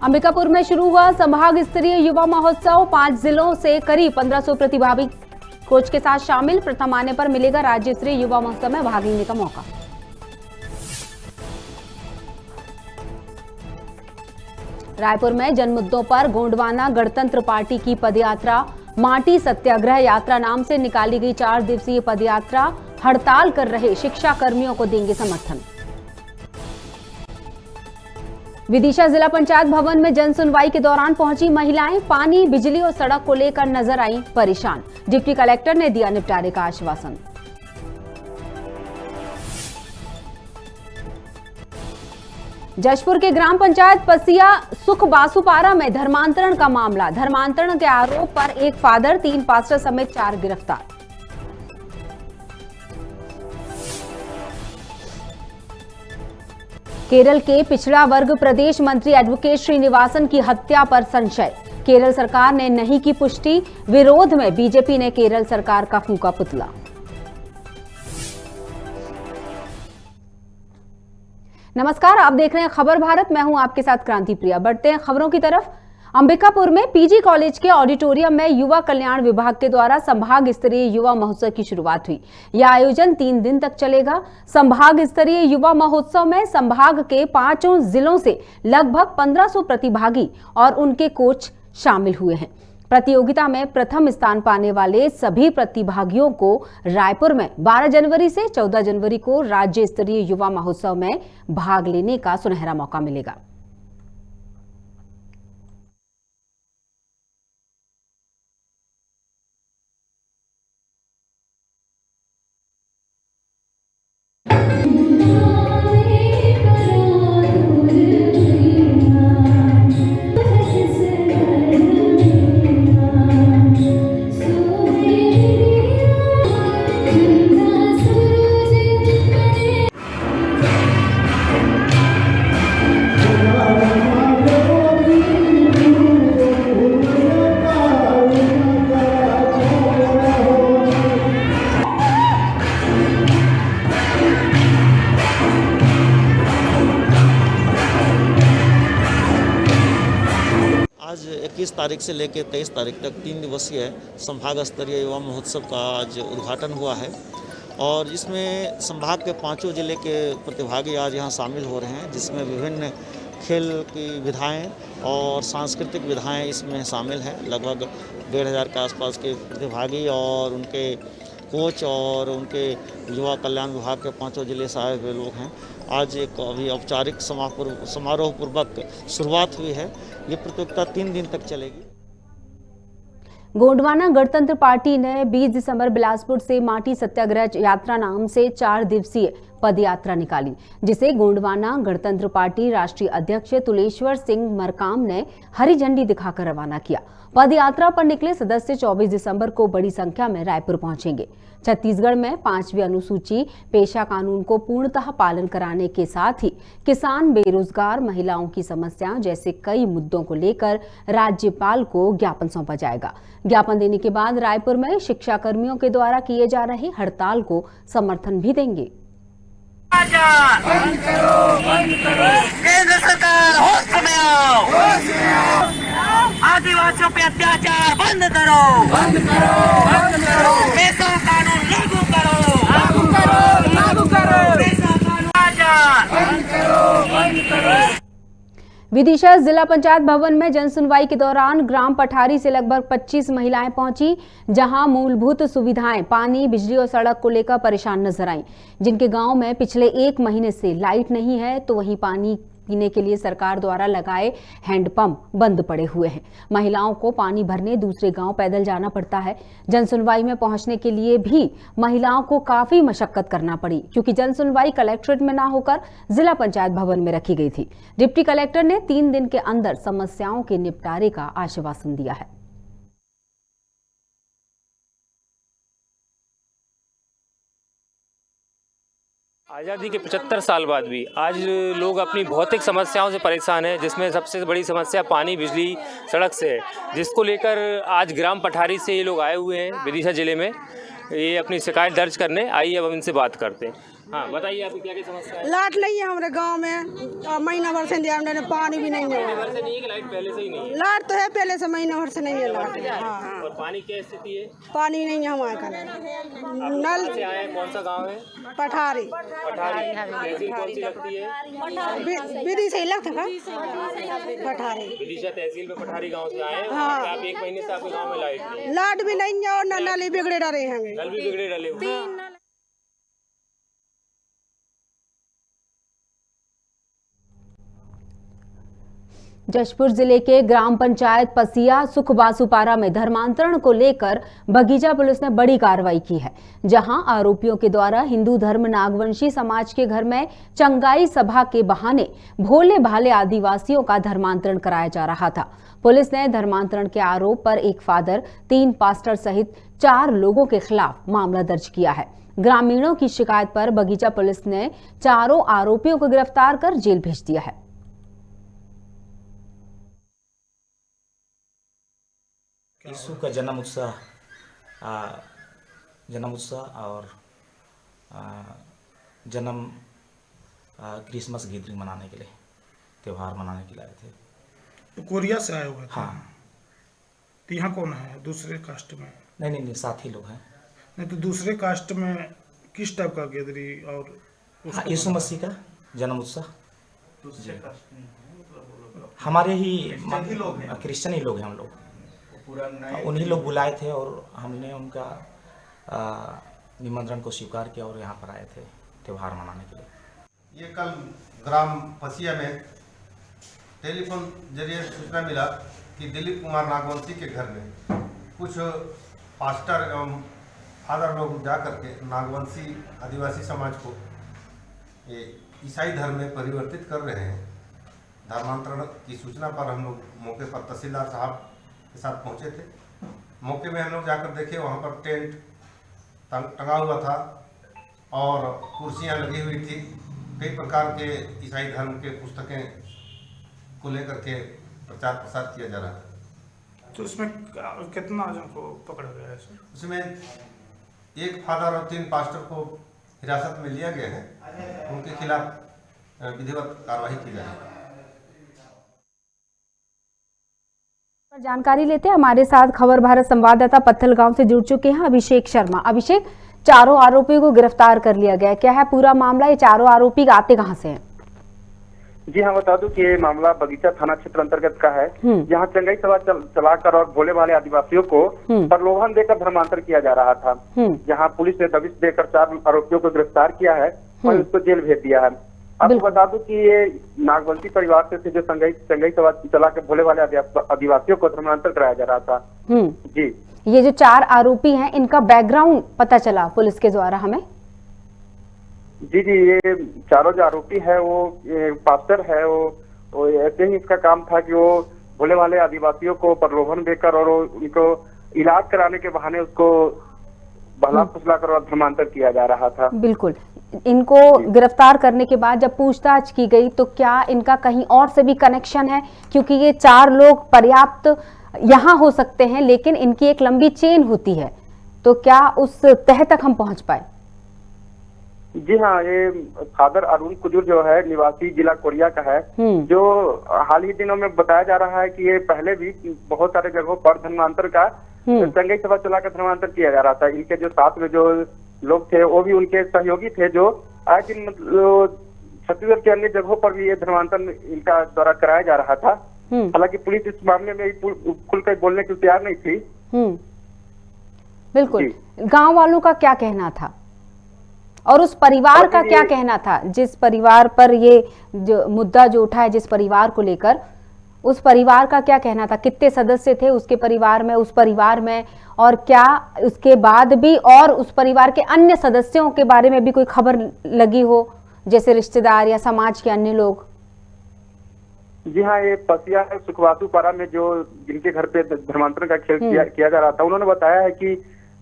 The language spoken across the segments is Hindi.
अंबिकापुर में शुरू हुआ संभाग स्तरीय युवा महोत्सव। 5 जिलों से करीब 1500 प्रतिभागी कोच के साथ शामिल। प्रथम आने पर मिलेगा राज्य स्तरीय युवा महोत्सव में भाग लेने का मौका। रायपुर में जन मुद्दों पर गोंडवाना गणतंत्र पार्टी की पदयात्रा। माटी सत्याग्रह यात्रा नाम से निकाली गई 4 दिवसीय पदयात्रा। हड़ताल कर रहे शिक्षा कर्मियों को देंगे समर्थन। विदिशा जिला पंचायत भवन में जन सुनवाई के दौरान पहुंची महिलाएं। पानी, बिजली और सड़क को लेकर नजर आई परेशान। डिप्टी कलेक्टर ने दिया निपटारे का आश्वासन। जशपुर के ग्राम पंचायत पसिया सुख बासुपारा में धर्मांतरण का मामला। धर्मांतरण के आरोप पर एक फादर, 3 पास्टर समेत 4 गिरफ्तार। केरल के पिछड़ा वर्ग प्रदेश मंत्री एडवोकेट श्रीनिवासन की हत्या पर संशय। केरल सरकार ने नहीं की पुष्टि। विरोध में बीजेपी ने केरल सरकार का फूंका पुतला। नमस्कार, आप देख रहे हैं खबर भारत। मैं हूं आपके साथ क्रांति प्रिया। बढ़ते हैं खबरों की तरफ। अंबिकापुर में पीजी कॉलेज के ऑडिटोरियम में युवा कल्याण विभाग के द्वारा संभाग स्तरीय युवा महोत्सव की शुरुआत हुई। यह आयोजन 3 दिन तक चलेगा। संभाग स्तरीय युवा महोत्सव में संभाग के 5 जिलों से लगभग 1500 प्रतिभागी और उनके कोच शामिल हुए हैं। प्रतियोगिता में प्रथम स्थान पाने वाले सभी प्रतिभागियों को रायपुर में 12 जनवरी से 14 जनवरी को राज्य स्तरीय युवा महोत्सव में भाग लेने का सुनहरा मौका मिलेगा। आज 21 तारीख से लेकर 23 तारीख तक 3 दिवसीय संभाग स्तरीय युवा महोत्सव का आज उद्घाटन हुआ है और इसमें संभाग के 5 जिले के प्रतिभागी आज यहाँ शामिल हो रहे हैं, जिसमें विभिन्न खेल की विधाएं और सांस्कृतिक विधाएं इसमें शामिल हैं। लगभग 1500 के आसपास के प्रतिभागी और उनके कोच और उनके युवा कल्याण विभाग के 5 जिले से आए हुए लोग हैं। आज एक अभी औपचारिक समारोह पूर्वक शुरुआत हुई है। ये प्रतियोगिता 3 दिन तक चलेगी। गोंडवाना गणतंत्र पार्टी ने 20 दिसंबर बिलासपुर से माटी सत्याग्रह यात्रा नाम से 4 दिवसीय पद यात्रा निकाली, जिसे गोंडवाना गणतंत्र पार्टी राष्ट्रीय अध्यक्ष तुलेश्वर सिंह मरकाम ने हरी झंडी दिखाकर रवाना किया। पद यात्रा पर निकले सदस्य 24 दिसंबर को बड़ी संख्या में रायपुर पहुंचेंगे। छत्तीसगढ़ में 5वीं अनुसूची पेशा कानून को पूर्णतः पालन कराने के साथ ही किसान, बेरोजगार, महिलाओं की समस्याओं जैसे कई मुद्दों को लेकर राज्यपाल को ज्ञापन सौंपा जाएगा। ज्ञापन देने के बाद रायपुर में शिक्षा कर्मियों के द्वारा किए जा रहे हड़ताल को समर्थन भी देंगे। बंद करो, बंद करो। केंद्र सरकार होश में आओ, होश में आओ। आदिवासियों पे अत्याचार बंद करो, बंद करो, बंद करो। पेशा कानून लागू करो, लागू करो, लागू करो। पेशा कानून बंद करो, बंद करो। विदिशा जिला पंचायत भवन में जन सुनवाई के दौरान ग्राम पठारी से लगभग 25 महिलाएं पहुंची, जहां मूलभूत सुविधाएं, पानी, बिजली और सड़क को लेकर परेशान नजर आईं। जिनके गांव में पिछले 1 महीने से लाइट नहीं है, तो वहीं पानी पीने के लिए सरकार द्वारा लगाए हैंडपंप बंद पड़े हुए हैं। महिलाओं को पानी भरने दूसरे गांव पैदल जाना पड़ता है। जन सुनवाई में पहुंचने के लिए भी महिलाओं को काफी मशक्कत करना पड़ी, क्योंकि जन सुनवाई कलेक्ट्रेट में ना होकर जिला पंचायत भवन में रखी गई थी। डिप्टी कलेक्टर ने 3 दिन के अंदर समस्याओं के निपटारे का आश्वासन दिया है। आज़ादी के 75 साल बाद भी आज लोग अपनी भौतिक समस्याओं से परेशान हैं, जिसमें सबसे बड़ी समस्या पानी, बिजली, सड़क से है, जिसको लेकर आज ग्राम पठारी से ये लोग आए हुए हैं विदिशा ज़िले में। ये अपनी शिकायत दर्ज करने आइए, अब इनसे बात करते हैं। हाँ बताइए आपकी क्या क्या समस्या है? लाइट नहीं है हमारे गांव में और महीना भर से दिया हमने, पानी भी नहीं है। घर से नहीं है कि लाइट पहले से ही नहीं है? लाइट तो है पहले से, महीना भर से नहीं है लाइट। हाँ, और पानी क्या स्थिति है? पानी नहीं है हमारे का। नल से आए हैं, कौन सा गांव है? पठारी पठारी। तहसील कौन सी लगती है? विधि से ही लगता था पठारी। विदिशा तहसील में पठारी गांव से आए हैं। हाँ। आप एक महीने से आपके गांव में लाइट नहीं है? लाइट भी नहीं है और नल ही बिगड़े डरे हैं। नल भी बिगड़े डले हुए हैं। जशपुर जिले के ग्राम पंचायत पसिया सुखबासुपारा में धर्मांतरण को लेकर बगीचा पुलिस ने बड़ी कार्रवाई की है, जहां आरोपियों के द्वारा हिंदू धर्म नागवंशी समाज के घर में चंगाई सभा के बहाने भोले भाले आदिवासियों का धर्मांतरण कराया जा रहा था। पुलिस ने धर्मांतरण के आरोप पर एक फादर, 3 पास्टर सहित 4 लोगों के खिलाफ मामला दर्ज किया है। ग्रामीणों की शिकायत पर बगीचा पुलिस ने चारों आरोपियों को गिरफ्तार कर जेल भेज दिया है। यीशु का जन्म उत्सव और जन्म क्रिसमस गैदरिंग मनाने के लिए, त्यौहार मनाने के लिए आए थे। तो कोरिया से आए हुए थे? हाँ। तो यहाँ कौन है दूसरे कास्ट में? नहीं, साथी लोग हैं। नहीं तो दूसरे कास्ट में किस टाइप का गैदरिंग और हाँ, यीशु मसीह का जन्म उत्सव। हमारे ही क्रिश्चियन ही लोग हैं हम लोग। उन्हीं लोग बुलाए थे और हमने उनका निमंत्रण को स्वीकार किया और यहाँ पर आए थे त्यौहार मनाने के लिए। ये कल ग्राम पसिया में टेलीफोन जरिए सूचना मिला कि दिलीप कुमार नागवंशी के घर में कुछ पास्टर एवं फादर लोग जा करके नागवंशी आदिवासी समाज को ईसाई धर्म में परिवर्तित कर रहे हैं। धर्मांतरण की सूचना पर हम लोग मौके पर तहसीलदार साहब के साथ पहुंचे थे। मौके में हम लोग जाकर देखे, वहाँ पर टेंट टंगा हुआ था और कुर्सियाँ लगी हुई थी। कई प्रकार के ईसाई धर्म के पुस्तकें को लेकर के प्रचार प्रसार किया जा रहा था। तो उसमें कितना जन को पकड़ा गया है? उसमें एक फादर और 3 पास्टर को हिरासत में लिया गया है। उनके खिलाफ विधिवत कार्रवाई की जाएगी। जानकारी लेते हैं, हमारे साथ खबर भारत संवाददाता पत्थलगांव से जुड़ चुके हैं अभिषेक शर्मा। अभिषेक, चारों आरोपियों को गिरफ्तार कर लिया गया, क्या है पूरा मामला? ये चारों आरोपी आते कहां से हैं? जी हाँ, बता दूं कि ये मामला बगीचा थाना क्षेत्र अंतर्गत का है। यहाँ चंगाई सभा चलाकर और भोले भाले आदिवासियों को प्रलोभन देकर धर्मांतर किया जा रहा था। यहाँ पुलिस ने दबिश देकर 4 आरोपियों को गिरफ्तार किया है और उसको जेल भेज दिया है। आपको बता दूं कि ये नागवंशी परिवार से थे जो चंगाई सभा चला के भोले वाले आदिवासियों को धर्मांतर कराया जा रहा था। जी, ये जो 4 आरोपी हैं, इनका बैकग्राउंड पता चला पुलिस के द्वारा हमें? जी, ये चारों जो आरोपी है वो पास्टर है। वो ऐसे ही इसका काम था कि वो भोले वाले आदिवासियों को प्रलोभन देकर और उनको इलाज कराने के बहाने उसको बहला फुसला कर धर्मांतर किया जा रहा था। बिल्कुल। इनको गिरफ्तार करने के बाद जब पूछताछ की गई तो क्या इनका कहीं और से भी कनेक्शन है? क्योंकि ये 4 लोग पर्याप्त यहाँ हो सकते हैं, लेकिन इनकी एक लंबी चेन होती है, तो क्या उस तह तक हम पहुंच पाए? जी हाँ, ये फादर अरुण कुजूर जो है निवासी जिला कोरिया का है, जो हाल ही दिनों में बताया जा रहा है कि ये पहले भी बहुत सारे जगहों पर धर्मांतर का चंगाई सभा चलाकर धर्मांतर किया जा रहा था। इनके जो साथ में जो लोग थे वो भी उनके सहयोगी थे, जो आज छत्तीसगढ़ के अन्य जगहों पर भी ये धर्मांतर इनका द्वारा कराया जा रहा था। हालांकि पुलिस इस मामले में खुलकर बोलने की तैयार नहीं थी। बिल्कुल। गांव वालों का क्या कहना था और उस परिवार का क्या कहना था, जिस परिवार पर ये जो मुद्दा जो उठा है, जिस परिवार को लेकर, उस परिवार का क्या कहना था? कितने सदस्य थे उसके परिवार में, उस परिवार में, और क्या उसके बाद भी और उस परिवार के अन्य सदस्यों के बारे में भी कोई खबर लगी हो, जैसे रिश्तेदार या समाज के अन्य लोग? जी हाँ, ये पसिया सुखवासुपारा में जो जिनके घर पे धर्मांतरण का खेल किया जा रहा था, उन्होंने बताया है कि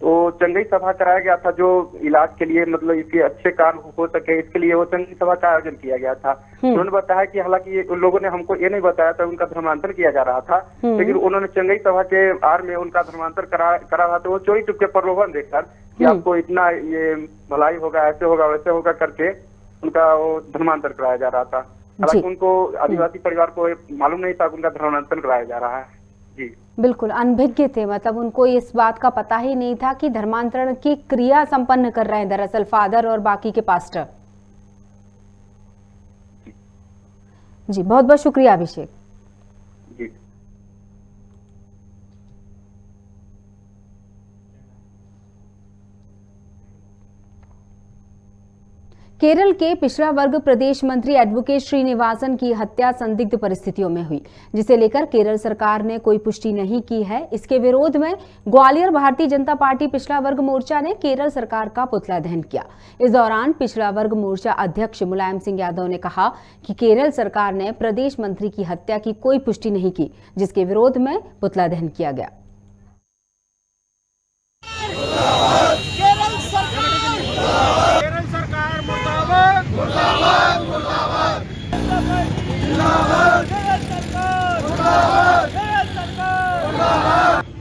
वो चंगई सभा कराया गया था, जो इलाज के लिए मतलब इसके अच्छे कार्य हो सके इसके लिए वो चंगई सभा का आयोजन किया गया था। उन्होंने बताया कि हालांकि उन लोगों ने हमको ये नहीं बताया था उनका धर्मांतरण किया जा रहा था, लेकिन उन्होंने चंगई सभा के आड़ में उनका धर्मांतरण करा रहा था। वो चोरी चुपके प्रलोभन देकर कि आपको इतना ये भलाई होगा, ऐसे होगा वैसे होगा करके उनका वो धर्मांतरण कराया जा रहा था। हालांकि उनको आदिवासी परिवार को मालूम नहीं था उनका धर्मांतरण कराया जा रहा है। जी बिल्कुल अनभिज्ञ थे, मतलब उनको इस बात का पता ही नहीं था कि धर्मांतरण की क्रिया संपन्न कर रहे हैं दरअसल फादर और बाकी के पास्टर। जी बहुत बहुत शुक्रिया अभिषेक। जी केरल के पिछड़ा वर्ग प्रदेश मंत्री एडवोकेट श्रीनिवासन की हत्या संदिग्ध परिस्थितियों में हुई, जिसे लेकर केरल सरकार ने कोई पुष्टि नहीं की है। इसके विरोध में ग्वालियर भारतीय जनता पार्टी पिछड़ा वर्ग मोर्चा ने केरल सरकार का पुतला दहन किया। इस दौरान पिछड़ा वर्ग मोर्चा अध्यक्ष मुलायम सिंह यादव ने कहा कि केरल सरकार ने प्रदेश मंत्री की हत्या की कोई पुष्टि नहीं की, जिसके विरोध में पुतला दहन किया गया।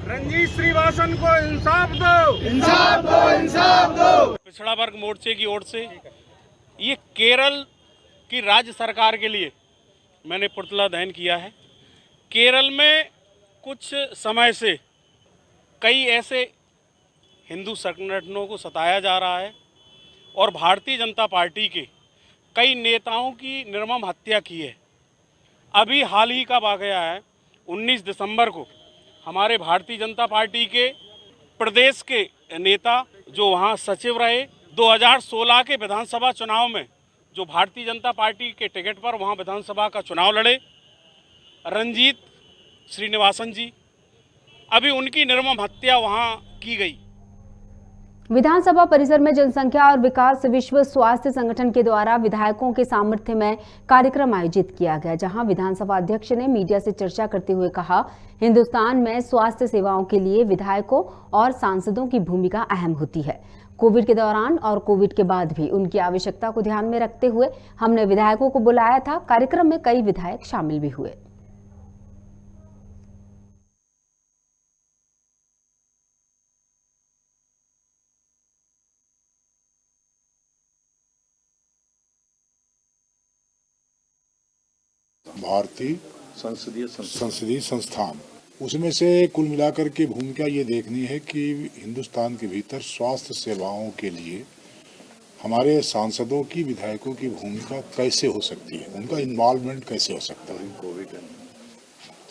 रंजीत श्रीवासन को इंसाफ दो, इंसाफ दो, इंसाफ दो। पिछड़ा वर्ग मोर्चे की ओर से ये केरल की राज्य सरकार के लिए मैंने पुतला दहन किया है। केरल में कुछ समय से कई ऐसे हिंदू संगठनों को सताया जा रहा है और भारतीय जनता पार्टी के कई नेताओं की निर्मम हत्या की है। अभी हाल ही का वाकया है, 19 दिसंबर को हमारे भारतीय जनता पार्टी के प्रदेश के नेता जो वहाँ सचिव रहे, 2016 के विधानसभा चुनाव में जो भारतीय जनता पार्टी के टिकट पर वहाँ विधानसभा का चुनाव लड़े, रंजीत श्रीनिवासन जी, अभी उनकी निर्मम हत्या वहाँ की गई। विधानसभा परिसर में जनसंख्या और विकास विश्व स्वास्थ्य संगठन के द्वारा विधायकों के सामर्थ्य में कार्यक्रम आयोजित किया गया, जहां विधानसभा अध्यक्ष ने मीडिया से चर्चा करते हुए कहा, हिंदुस्तान में स्वास्थ्य सेवाओं के लिए विधायकों और सांसदों की भूमिका अहम होती है। कोविड के दौरान और कोविड के बाद भी उनकी आवश्यकता को ध्यान में रखते हुए हमने विधायकों को बुलाया था। कार्यक्रम में कई विधायक शामिल भी हुए। भारतीय संसदीय संस्थान, उसमें से कुल मिलाकर के भूमिका ये देखनी है कि हिंदुस्तान के भीतर स्वास्थ्य सेवाओं के लिए हमारे सांसदों की, विधायकों की भूमिका कैसे हो सकती है, उनका इन्वॉल्वमेंट कैसे हो सकता है।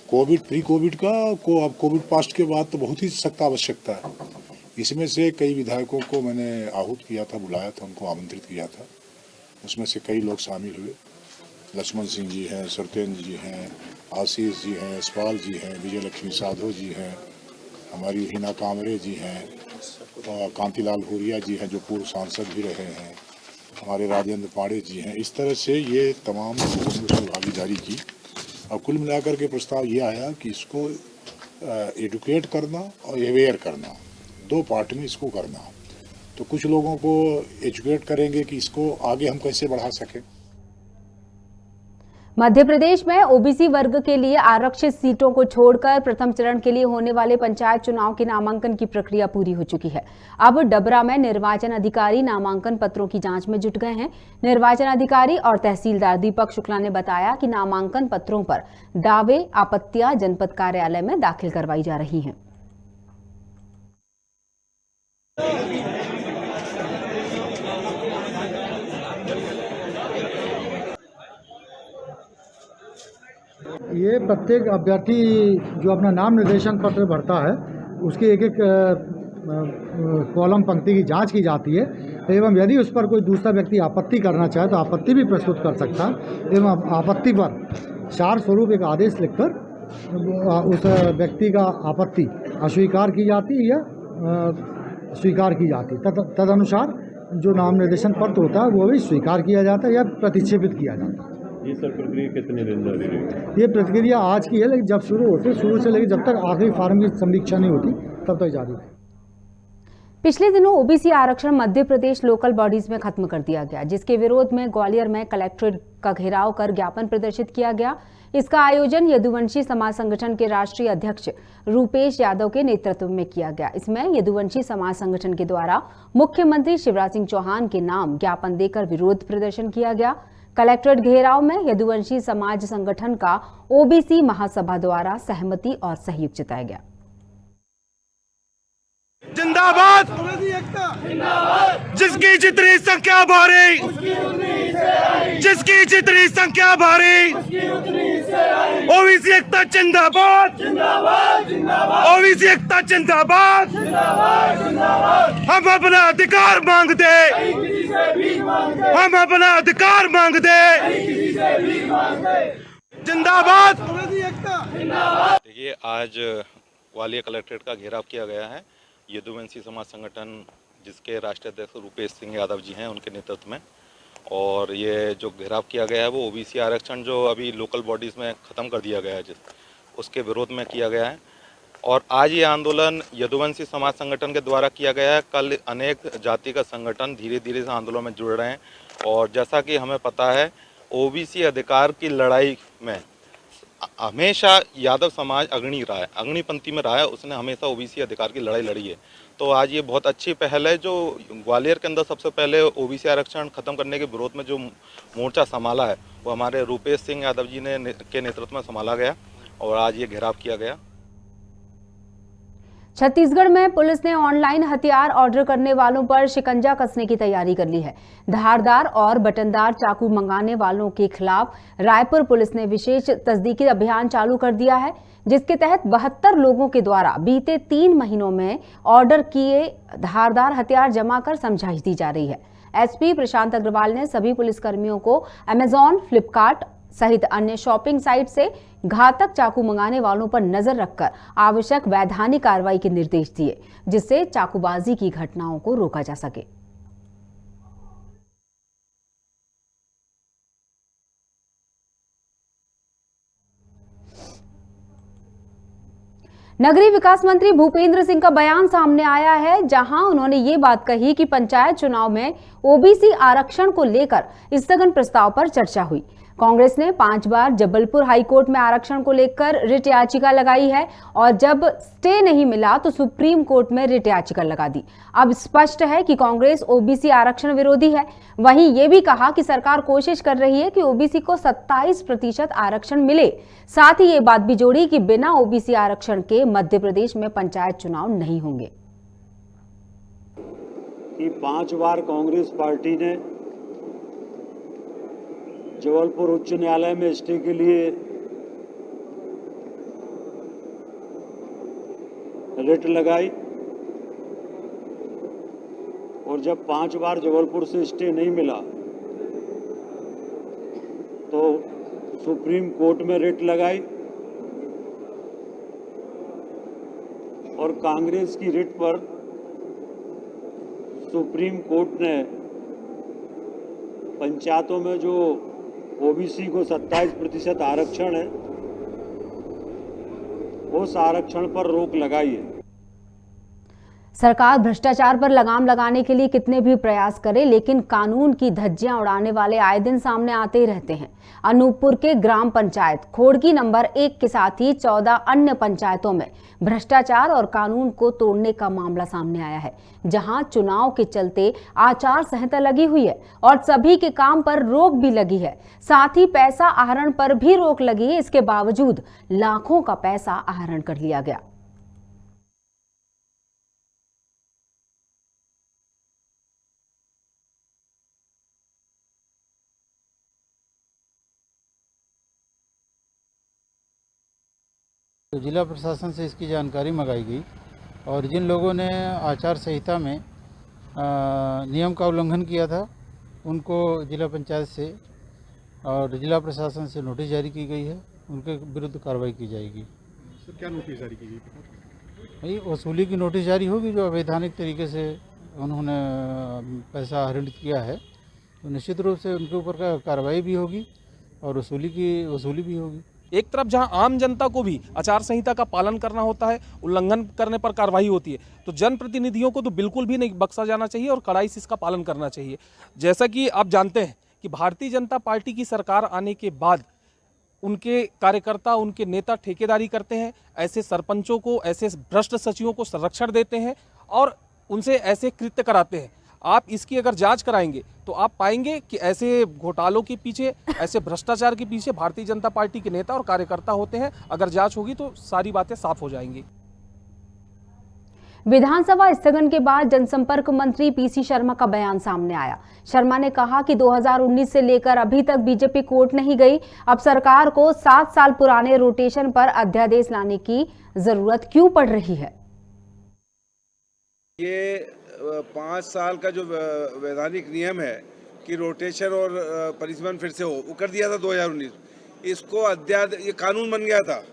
कोविड प्री कोविड का को अब कोविड पास्ट के बाद तो बहुत ही सख्त आवश्यकता है। इसमें से कई विधायकों को मैंने आहूत किया था, बुलाया था, उनको आमंत्रित किया था। उसमें से कई लोग शामिल हुए। लक्ष्मण सिंह जी हैं, सत्येंद्र जी हैं, आशीष जी हैं, यशपाल जी हैं, विजय लक्ष्मी साधो जी हैं, हमारी हिना कामरे जी हैं, कांतिलाल भूरिया जी हैं जो पूर्व सांसद भी रहे हैं, हमारे राजेंद्र पांडे जी हैं। इस तरह से ये तमाम लोगों ने उसमें भागीदारी की और कुल मिलाकर के प्रस्ताव ये आया कि इसको एडुकेट करना और अवेयर करना, दो पार्ट में इसको करना। तो कुछ लोगों को एजुकेट करेंगे कि इसको आगे हम कैसे बढ़ा सकें। मध्य प्रदेश में ओबीसी वर्ग के लिए आरक्षित सीटों को छोड़कर प्रथम चरण के लिए होने वाले पंचायत चुनाव के नामांकन की प्रक्रिया पूरी हो चुकी है। अब डबरा में निर्वाचन अधिकारी नामांकन पत्रों की जांच में जुट गए हैं। निर्वाचन अधिकारी और तहसीलदार दीपक शुक्ला ने बताया कि नामांकन पत्रों पर दावे, आपत्तियां जनपद कार्यालय में दाखिल करवाई जा रही हैं। ये प्रत्येक अभ्यर्थी जो अपना नाम निर्देशन पत्र भरता है उसकी एक एक कॉलम पंक्ति की जांच की जाती है एवं यदि उस पर कोई दूसरा व्यक्ति आपत्ति करना चाहे तो आपत्ति भी प्रस्तुत कर सकता है एवं आपत्ति पर सार स्वरूप एक आदेश लिखकर उस व्यक्ति का आपत्ति अस्वीकार की जाती है या स्वीकार की जाती है। तदनुसार जो नाम निर्देशन पत्र होता है वो भी स्वीकार किया जाता है या प्रतिक्षेपित किया जाता है। ये सर प्रक्रिया कितने दिन जारी रहेगी? ये प्रक्रिया आज की है, लेकिन जब शुरू से लेकर जब तक आखिरी फार्म की समीक्षा नहीं होती तब तक जारी है। पिछले दिनों ओबीसी आरक्षण मध्य प्रदेश लोकल बॉडीज में खत्म कर दिया गया, जिसके विरोध में ग्वालियर में कलेक्ट्रेट का घेराव कर ज्ञापन प्रदर्शित किया गया। इसका आयोजन यदुवंशी समाज संगठन के राष्ट्रीय अध्यक्ष रूपेश यादव के नेतृत्व में किया गया। इसमें यदुवंशी समाज संगठन के द्वारा मुख्यमंत्री शिवराज सिंह चौहान के नाम ज्ञापन देकर विरोध प्रदर्शन किया गया। कलेक्ट्रेट घेराव में यदुवंशी समाज संगठन का ओबीसी महासभा द्वारा सहमति और सहयोग जताया गया। जिंदाबाद, जिसकी जितनी संख्या भारी, जिसकी जितनी संख्या भारी, ओबीसी एकता जिंदाबाद, ओबीसी एकता जिंदाबाद। हम अपना अधिकार मांगते, हम अपना अधिकार मांगते, जिंदाबाद। देखिए, आज ग्वालियर कलेक्ट्रेट का घेराव किया गया है। यदुवंशी समाज संगठन, जिसके राष्ट्रीय अध्यक्ष रूपेश सिंह यादव जी हैं, उनके नेतृत्व में, और ये जो घेराव किया गया है वो ओबीसी आरक्षण जो अभी लोकल बॉडीज़ में ख़त्म कर दिया गया है, उसके विरोध में किया गया है। और आज ये आंदोलन यदुवंशी समाज संगठन के द्वारा किया गया है। कल अनेक जातिगत संगठन धीरे धीरे इस आंदोलन में जुड़ रहे हैं, और जैसा कि हमें पता है, ओबीसी अधिकार की लड़ाई में हमेशा यादव समाज अग्रणी पंक्ति में रहा है। उसने हमेशा ओबीसी अधिकार की लड़ाई लड़ी है। तो आज ये बहुत अच्छी पहल है जो ग्वालियर के अंदर सबसे पहले ओबीसी आरक्षण खत्म करने के विरोध में जो मोर्चा संभाला है वो हमारे रूपेश सिंह यादव जी के नेतृत्व में संभाला गया, और आज ये घेराव किया गया। छत्तीसगढ़ में पुलिस ने ऑनलाइन हथियार ऑर्डर करने वालों पर शिकंजा कसने की तैयारी कर ली है। धारदार और बटनदार चाकू मंगाने वालों के खिलाफ रायपुर पुलिस ने विशेष तस्दीकी अभियान चालू कर दिया है, जिसके तहत 72 लोगों के द्वारा बीते 3 महीनों में ऑर्डर किए धारदार हथियार जमा कर समझाइश दी जा रही है। एसपी प्रशांत अग्रवाल ने सभी पुलिसकर्मियों को अमेजॉन, फ्लिपकार्ट सहित अन्य शॉपिंग साइट से घातक चाकू मंगाने वालों पर नजर रखकर आवश्यक वैधानिक कार्रवाई के निर्देश दिए, जिससे चाकूबाजी की घटनाओं को रोका जा सके। नगरीय विकास मंत्री भूपेंद्र सिंह का बयान सामने आया है, जहां उन्होंने ये बात कही कि पंचायत चुनाव में ओबीसी आरक्षण को लेकर स्थगन प्रस्ताव पर चर्चा हुई। कांग्रेस ने 5 बार जबलपुर हाईकोर्ट में आरक्षण को लेकर रिट याचिका लगाई है, और जब स्टे नहीं मिला तो सुप्रीम कोर्ट में रिट याचिका लगा दी। अब स्पष्ट है कि कांग्रेस ओबीसी आरक्षण विरोधी है। वहीं ये भी कहा कि सरकार कोशिश कर रही है कि ओबीसी को 27% आरक्षण मिले। साथ ही ये बात भी जोड़ी कि बिना ओबीसी आरक्षण के मध्य प्रदेश में पंचायत चुनाव नहीं होंगे। 5 बार कांग्रेस पार्टी ने जबलपुर उच्च न्यायालय में स्टे के लिए रिट लगाई, और जब 5 बार जबलपुर से स्टे नहीं मिला तो सुप्रीम कोर्ट में रिट लगाई, और कांग्रेस की रिट पर सुप्रीम कोर्ट ने पंचायतों में जो ओबीसी को 27% आरक्षण है, उस आरक्षण पर रोक लगाई है। सरकार भ्रष्टाचार पर लगाम लगाने के लिए कितने भी प्रयास करे, लेकिन कानून की धज्जियां उड़ाने वाले आए दिन सामने आते ही रहते हैं। अनूपपुर के ग्राम पंचायत खोड़की नंबर 1 के साथ ही 14 अन्य पंचायतों में भ्रष्टाचार और कानून को तोड़ने का मामला सामने आया है, जहां चुनाव के चलते आचार संहिता लगी हुई है और सभी के काम पर रोक भी लगी है। साथ ही पैसा आहरण पर भी रोक लगी है। इसके बावजूद लाखों का पैसा आहरण कर लिया गया। तो जिला प्रशासन से इसकी जानकारी मंगाई गई, और जिन लोगों ने आचार संहिता में नियम का उल्लंघन किया था उनको जिला पंचायत से और जिला प्रशासन से नोटिस जारी की गई है। उनके विरुद्ध कार्रवाई की जाएगी। सर, क्या नोटिस जारी की गई? भाई वसूली की नोटिस जारी होगी। जो अवैधानिक तरीके से उन्होंने पैसा आहरित किया है तो निश्चित रूप से उनके ऊपर कार्रवाई भी होगी और वसूली भी होगी। एक तरफ जहां आम जनता को भी आचार संहिता का पालन करना होता है, उल्लंघन करने पर कार्रवाई होती है, तो जनप्रतिनिधियों को तो बिल्कुल भी नहीं बख्शा जाना चाहिए और कड़ाई से इसका पालन करना चाहिए। जैसा कि आप जानते हैं कि भारतीय जनता पार्टी की सरकार आने के बाद उनके कार्यकर्ता, उनके नेता ठेकेदारी करते हैं, ऐसे सरपंचों को, ऐसे भ्रष्ट सचिवों को संरक्षण देते हैं और उनसे ऐसे कृत्य कराते हैं। आप इसकी अगर जांच कराएंगे तो आप पाएंगे कि ऐसे घोटालों के पीछे, ऐसे भ्रष्टाचार के पीछे भारतीय जनता पार्टी के नेता और कार्यकर्ता होते हैं। अगर जांच होगी तो सारी बातें साफ हो जाएंगी। विधानसभा स्थगन के बाद जनसंपर्क मंत्री पीसी शर्मा का बयान सामने आया। शर्मा ने कहा कि 2019 से लेकर अभी तक बीजेपी कोर्ट नहीं गई। अब सरकार को 7 साल पुराने रोटेशन पर अध्यादेश लाने की जरूरत क्यों पड़ रही है? ये 5 साल का जो वैधानिक नियम है कि रोटेशन और परिसमन फिर से हो, वो कर दिया था 2019। इसको ये कानून बन गया था,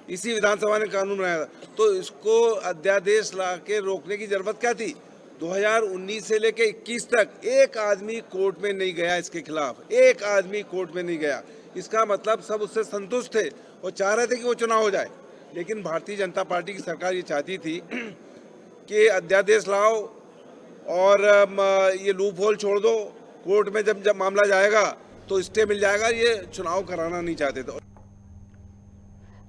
इसी विधानसभा ने कानून बनाया था, तो इसको अध्यादेश ला के रोकने की जरूरत क्या थी? 2019 से लेके 21 तक एक आदमी कोर्ट में नहीं गया इसके खिलाफ, एक आदमी कोर्ट में नहीं गया। इसका मतलब सब उससे संतुष्ट थे और चाह रहे थे कि वो चुनाव हो जाए। लेकिन भारतीय जनता पार्टी की सरकार ये चाहती थी कि अध्यादेश लाओ और ये लूप होल छोड़ दो, कोर्ट में जब मामला जाएगा तो स्टे मिल जाएगा। ये चुनाव कराना नहीं चाहते थे।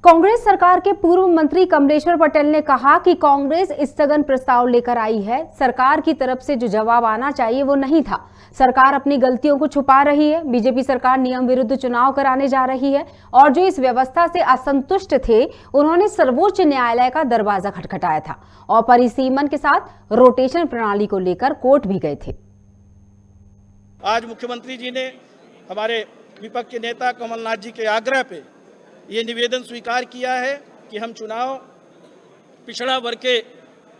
कांग्रेस सरकार के पूर्व मंत्री कमलेश्वर पटेल ने कहा कि कांग्रेस स्थगन प्रस्ताव लेकर आई है, सरकार की तरफ से जो जवाब आना चाहिए वो नहीं था। सरकार अपनी गलतियों को छुपा रही है। बीजेपी सरकार नियम विरुद्ध चुनाव कराने जा रही है और जो इस व्यवस्था से असंतुष्ट थे उन्होंने सर्वोच्च न्यायालय का दरवाजा खटखटाया था और परिसीमन के साथ रोटेशन प्रणाली को लेकर कोर्ट भी गए थे। आज मुख्यमंत्री जी ने हमारे विपक्ष के नेता कमलनाथ जी के आग्रह पे ये निवेदन स्वीकार किया है कि हम चुनाव पिछड़ा वर्ग के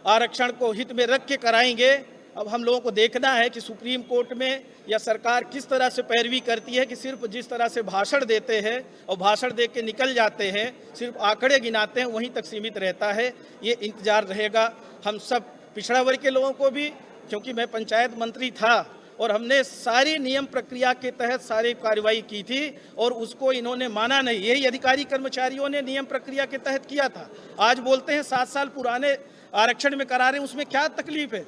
आरक्षण को हित में रख के कराएंगे। अब हम लोगों को देखना है कि सुप्रीम कोर्ट में या सरकार किस तरह से पैरवी करती है कि सिर्फ जिस तरह से भाषण देते हैं और भाषण दे के निकल जाते हैं, सिर्फ आंकड़े गिनाते हैं, वहीं तक सीमित रहता है। ये इंतजार रहेगा हम सब पिछड़ा वर्ग के लोगों को भी, क्योंकि मैं पंचायत मंत्री था और हमने सारी नियम प्रक्रिया के तहत सारी कार्रवाई की थी और उसको इन्होंने माना नहीं। यही अधिकारी कर्मचारियों ने नियम प्रक्रिया के तहत किया था। आज बोलते हैं 7 साल पुराने आरक्षण में करा रहे हैं, उसमें क्या तकलीफ है?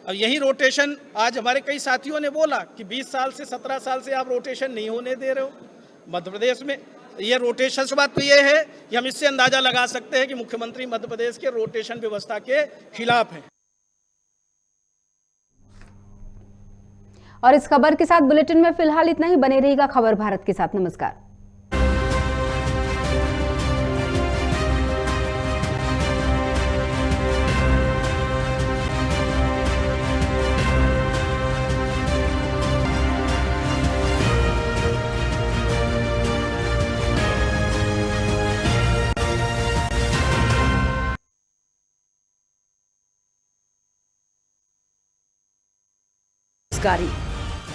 अब यही रोटेशन आज हमारे कई साथियों ने बोला कि 20 साल से 17 साल से आप रोटेशन नहीं होने दे रहे हो मध्य प्रदेश में। ये रोटेशन से बात तो ये है कि हम इससे अंदाजा लगा सकते हैं कि मुख्यमंत्री मध्य प्रदेश के रोटेशन व्यवस्था के खिलाफ हैं। और इस खबर के साथ बुलेटिन में फिलहाल इतना ही। बने रहिएगा खबर भारत के साथ। नमस्कार।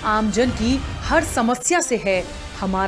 आमजन की हर समस्या से है हमारा